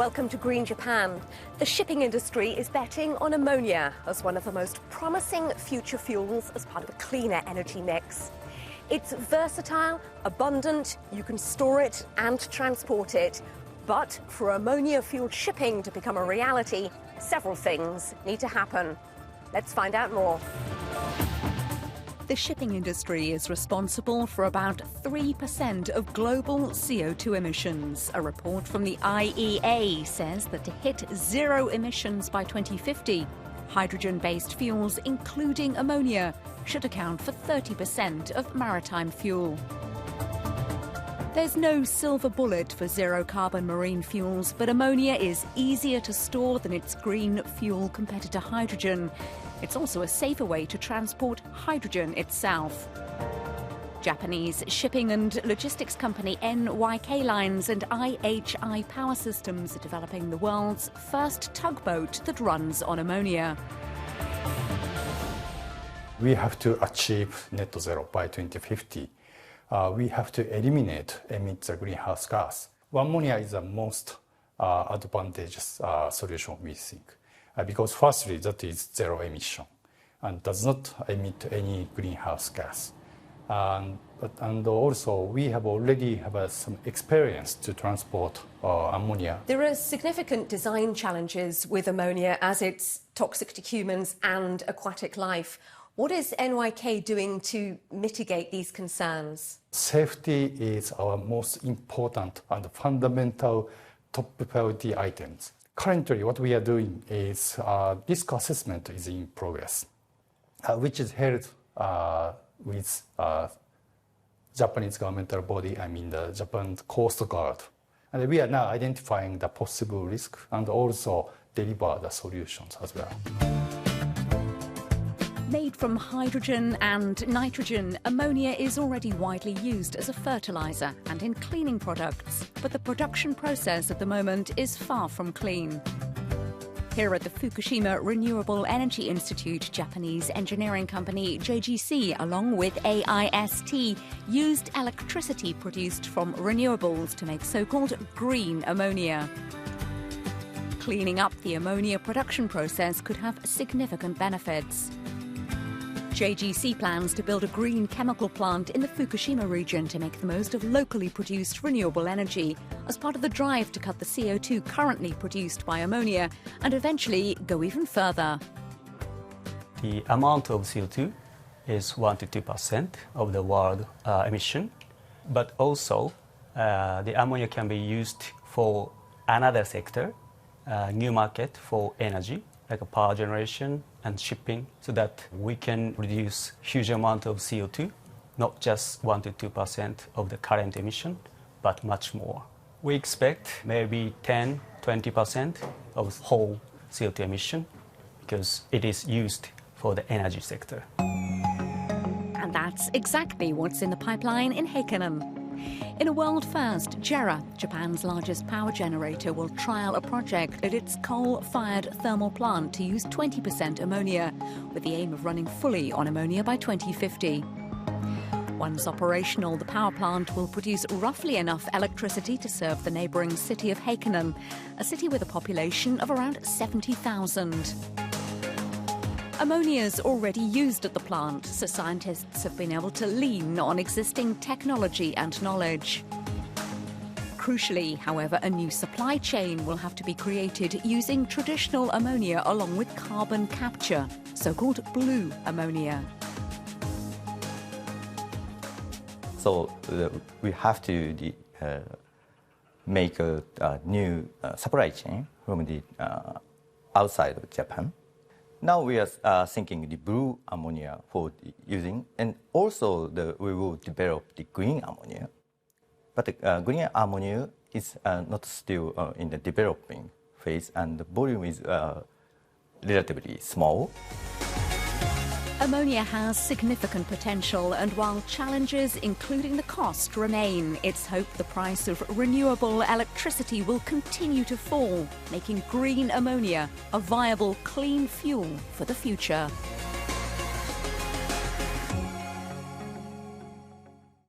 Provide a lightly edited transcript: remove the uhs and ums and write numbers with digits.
Welcome to Green Japan. The shipping industry is betting on ammonia as one of the most promising future fuels as part of a cleaner energy mix. It's versatile, abundant, you can store it and transport it. But for ammonia-fueled shipping to become a reality, several things need to happen. Let's find out more. The shipping industry is responsible for about 3% of global CO2 emissions. A report from the IEA says that to hit zero emissions by 2050, hydrogen-based fuels, including ammonia, should account for 30% of maritime fuel. There's no silver bullet for zero-carbon marine fuels, but ammonia is easier to store than its green fuel competitor hydrogen. It's also a safer way to transport hydrogen itself. Japanese shipping and logistics company NYK Lines and IHI Power Systems are developing the world's first tugboat that runs on ammonia. We have to achieve net zero by 2050. We have to emit the greenhouse gas. Ammonia is the most advantageous solution, we think. Because firstly, that is zero emission and does not emit any greenhouse gas. And also, we have already have some experience to transport ammonia. There are significant design challenges with ammonia as it's toxic to humans and aquatic life. What is NYK doing to mitigate these concerns? Safety is our most important and fundamental top priority items. Currently, what we are doing is risk assessment is in progress, which is held with Japanese governmental body, the Japan Coast Guard. And we are now identifying the possible risk and also deliver the solutions as well. Made from hydrogen and nitrogen, ammonia is already widely used as a fertilizer and in cleaning products, but the production process at the moment is far from clean. Here at the Fukushima Renewable Energy Institute, Japanese engineering company JGC, along with AIST, used electricity produced from renewables to make so-called green ammonia. Cleaning up the ammonia production process could have significant benefits. JGC plans to build a green chemical plant in the Fukushima region to make the most of locally produced renewable energy as part of the drive to cut the CO2 currently produced by ammonia and eventually go even further. The amount of CO2 is 1 to 2% of the world emission, but also the ammonia can be used for another sector, new market for energy, like a power generation and shipping, so that we can reduce huge amount of CO2, not just 1 to 2% of the current emission, but much more. We expect maybe 10–20% of whole CO2 emission because it is used for the energy sector. And that's exactly what's in the pipeline in Heikkinen. In a world first, JERA, Japan's largest power generator, will trial a project at its coal-fired thermal plant to use 20% ammonia, with the aim of running fully on ammonia by 2050. Once operational, the power plant will produce roughly enough electricity to serve the neighbouring city of Heikkinen, a city with a population of around 70,000. Ammonia is already used at the plant, so scientists have been able to lean on existing technology and knowledge. Crucially, however, a new supply chain will have to be created using traditional ammonia along with carbon capture, so-called blue ammonia. So we have to make a new supply chain from the outside of Japan. Now we are thinking the blue ammonia for using, and also we will develop the green ammonia. But the green ammonia is not still in the developing phase, and the volume is relatively small. Ammonia has significant potential, and while challenges, including the cost, remain, it's hoped the price of renewable electricity will continue to fall, making green ammonia a viable, clean fuel for the future.